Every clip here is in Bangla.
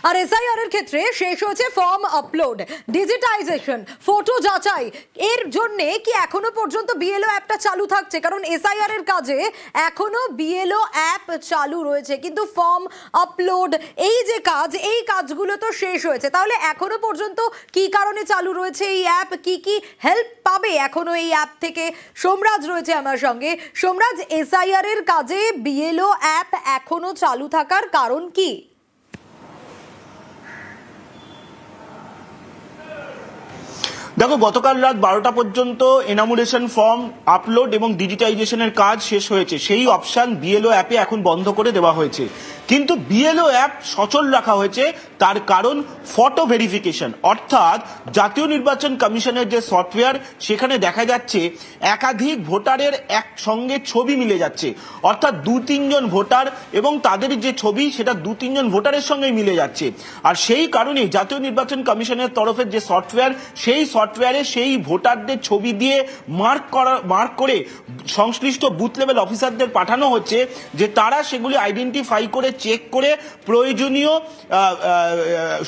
আর এসআইআর এর ক্ষেত্রে শেষ হয়েছে ফর্ম আপলোড, ডিজিটাইজেশন, ফটো যাচাই। এর জন্য কি এখনো পর্যন্ত বিএলও অ্যাপটা চালু থাকছে? কারণ এসআইআর এর কাজে এখনো বিএলও অ্যাপ চালু রয়েছে, কিন্তু ফর্ম আপলোড এই যে কাজ, এই কাজগুলো তো শেষ হয়েছে। তাহলে এখনো পর্যন্ত কি কারণে চালু রয়েছে এই অ্যাপ? কি হেল্প পাবে এখনো এই অ্যাপ থেকে? সোমরাজ রয়েছে আমার সঙ্গে। সোমরাজ, এসআইআর এর কাজে বিএলও অ্যাপ এখনো চালু থাকার কারণ কি? দেখো, গতকাল রাত 12টা পর্যন্ত এনামুলেশন ফর্ম আপলোড এবং ডিজিটাইজেশনের কাজ শেষ হয়েছে। সেই অপশন বিএলও অ্যাপে এখন বন্ধ করে দেওয়া হয়েছে, কিন্তু বিএলও অ্যাপ সচল রাখা হয়েছে। তার কারণ ফটো ভেরিফিকেশন, অর্থাৎ জাতীয় নির্বাচন কমিশনের যে সফটওয়্যার, সেখানে দেখা যাচ্ছে একাধিক ভোটারের একসঙ্গে ছবি মিলে যাচ্ছে। অর্থাৎ 2-3 জন ভোটার এবং তাদের যে ছবি, সেটা 2-3 জন ভোটারের সঙ্গে মিলে যাচ্ছে। আর সেই কারণেই জাতীয় নির্বাচন কমিশনের তরফের যে সফটওয়্যার, সেই সফটওয়্যারে সেই ভোটারদের ছবি দিয়ে মার্ক করে সংশ্লিষ্ট বুথ লেভেল অফিসারদের পাঠানো হচ্ছে, যে তারা সেগুলি আইডেন্টিফাই করে চেক করে প্রয়োজনীয়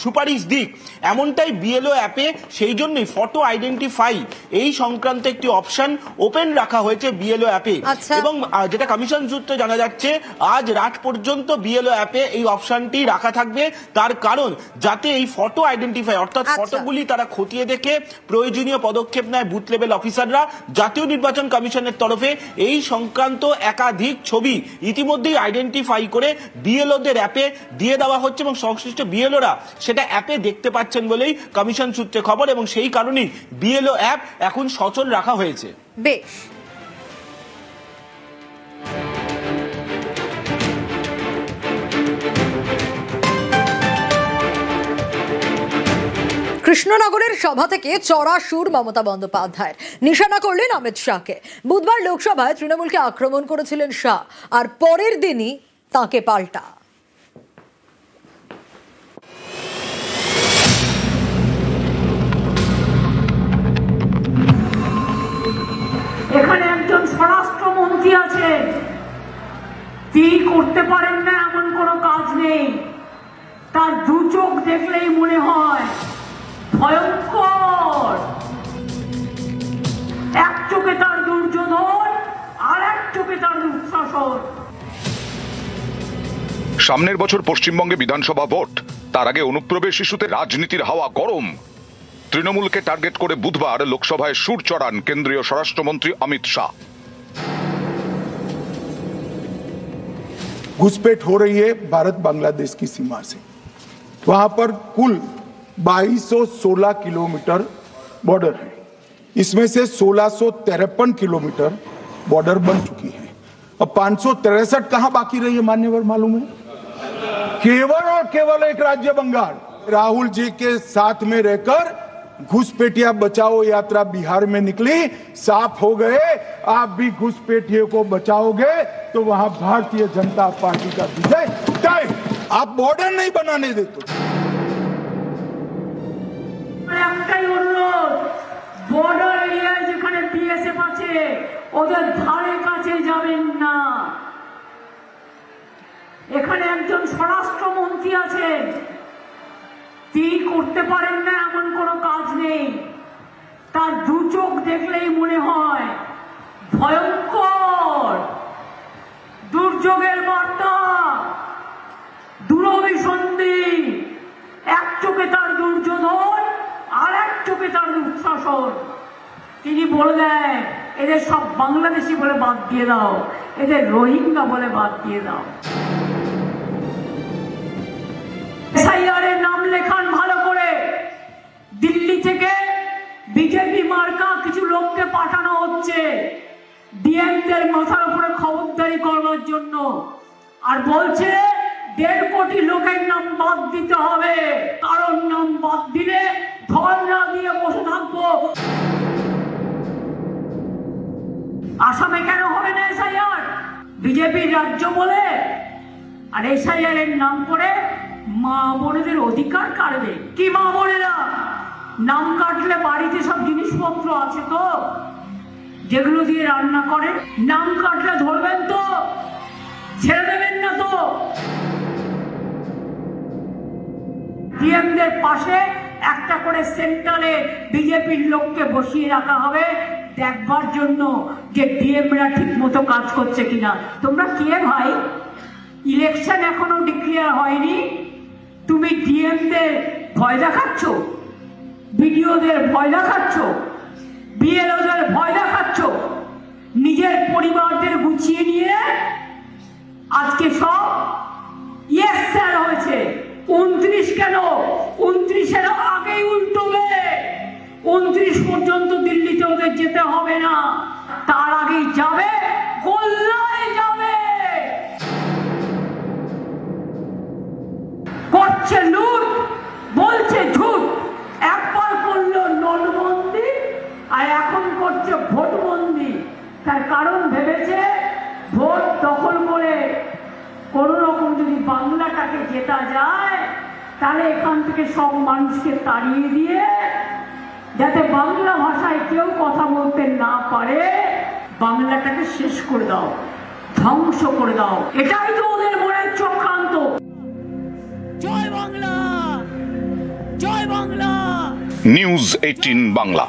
সুপারিশ দিক। এমনটাই বিএলও অ্যাপে সেই জন্যই ফটো আইডেন্টিফাই এই সংক্রান্ত একটি অপশন ওপেন রাখা হয়েছে বিএলও অ্যাপে। এবং যেটা কমিশন সূত্রে জানা যাচ্ছে, আজ রাত পর্যন্ত বিএলও অ্যাপে এই অপশনটি রাখা থাকবে। তার কারণ যাতে এই ফটো আইডেন্টিফাই, অর্থাৎ ফটোগুলি তারা খতিয়ে দেখে প্রয়োজনীয় পদক্ষেপ নেয় বুথ লেভেল অফিসাররা। জাতীয় নির্বাচন কমিশনের তরফে এই সংক্রান্ত একাধিক ছবি ইতিমধ্যেই আইডেন্টিফাই করে বিএলওদের অ্যাপে দিয়ে দেওয়া হচ্ছে এবং সংশ্লিষ্ট বিএলওরা সেটা অ্যাপে দেখতে পাচ্ছেন বলেই কমিশন সূত্রে খবর। এবং সেই কারণেই বিএলও অ্যাপ এখন সচল রাখা হয়েছে। বেশ, কৃষ্ণনগরের সভা থেকে চড়া সুর মমতা বন্দ্যোপাধ্যায়ের, নিশানা করলেন অমিত শাহকে। বুধবার লোকসভায় তৃণমূলকে আক্রমণ করেছিলেন শাহ, আর পরের দিনই তাকে পাল্টা। এখানে একজন স্বরাষ্ট্রমন্ত্রী আছে, তিনি করতে পারেন না এমন কোনো কাজ নেই। তার দু চোখ দেখলেই মনে হয় ভয়ঙ্কর। এক চোখে তার দুর্যোধন, আর এক চোখে তার দুঃশাসন। সামনের বছর পশ্চিমবঙ্গে বিধানসভা ভোট, তার আগে অনুপ্রবেশ ইস্যুতে রাজনীতির হাওয়া গরম। তৃণমূলকে টার্গেট করে বুধবার লোকসভায় সুর চড়ান কেন্দ্রীয় স্বরাষ্ট্রমন্ত্রী অমিত শাহ। घुसपैठ हो रही है भारत बांग्लादेश की सीमा से। वहां पर कुल 2216 किलोमीटर बॉर्डर है। इसमें से 1653 किलोमीटर बॉर्डर बन चुकी है। अब 563 कहां बाकी रही है मान्यवर मालूम है? केवल और केवल एक राज्य बंगाल। राहुल जी के साथ में रहकर घुसपैठिया बचाओ यात्रा बिहार में निकली, साफ हो गए आप भी घुसपैठियों को बचाओगे तो वहां भारतीय जनता पार्टी का विजय तय। आप बॉर्डर नहीं बनाने देते। বর্ডার এরিয়ায় যেখানে বিএসএফ আছে, ওদের ধারে কাছে যাবেন না। এখানে একজন স্বরাষ্ট্রমন্ত্রী আছেন, তিনি করতে পারেন না এমন কোনো কাজ নেই। তার দু চোখ দেখলেই মনে হয় ভয়ঙ্কর। দুর্যোগের বার্তা, দুরভিসন্ধি। এক চোখে তার দুর্যোধন, আর এক চোখে তার দুঃশাসন। তিনি বলে দেয়, এদের সব বাংলাদেশি বলে বাদ দিয়ে দাও, এদের রোহিঙ্গা বলে বাদ দিয়ে দাও। এসআইআর এর নাম লেখান ভালো করে। দিল্লি থেকে বিজেপি মার্কা কিছু লোককে পাঠানো হচ্ছে ডিএমদের মাথার উপরে খবরদারি করবার জন্য, আর বলছে 1.5 কোটি লোকের নাম বাদ দিতে হবে। কারণ নাম বাদ দিলে ধর্ণা দিয়ে বসে থাকবো। আসামে কেন হবে না এসআইআর? বিজেপির রাজ্য বলে, আর এসআইআর এর নাম করে মা বোনেদের অধিকার কাটবে। কি মা বোনেরা? নাম কাটলে বাড়িতে সব জিনিসপত্র আছে তো, যেগুলো দিয়ে রান্না করে? নাম কাটলে ধরবেন তো, ছেড়ে দেবেন না তো? ডিএমদের পাশে একটা করে সেন্টারে বিজেপির লোককে বসিয়ে রাখা হবে দেখবার জন্য যে ডিএমরা ঠিক মতো কাজ করছে কিনা। তোমরা কে ভাই? ইলেকশন এখনো ডিক্লেয়ার হয়নি, তুমি ডিএমদের ভয় দেখাচ্ছ, বিডিওদের ভয় দেখাচ্ছ, বিএলওদের ভয় দেখাচ্ছ, নিজের পরিবারদের গুছিয়ে নিয়ে আজকে সব ইয়েস স্যার হয়েছে। 29 কেন? 29-এর আগেই উল্টোবে। 29 পর্যন্ত দিল্লিতে ওদের যেতে হবে না, তার আগেই যাবে, গোল্লায় যাবে। করছে লুট, বলছে ঝুট। একবার করলো নোটবন্দি আর এখন করছে ভোটবন্দি। তার কারণ ভেবেছে ভোট দখল করে কোনো রকম যদি বাংলাটাকে জেতা যায় তাহলে এখান থেকে সব মানুষকে তাড়িয়ে দিয়ে যাতে বাংলা ভাষায় কেউ কথা বলতে না পারে, বাংলাটাকে শেষ করে দাও, ধ্বংস করে দাও। এটাই তো ওদের মনের চক্রান্ত। জয় বাংলা, জয় বাংলা। নিউজ 18 বাংলা।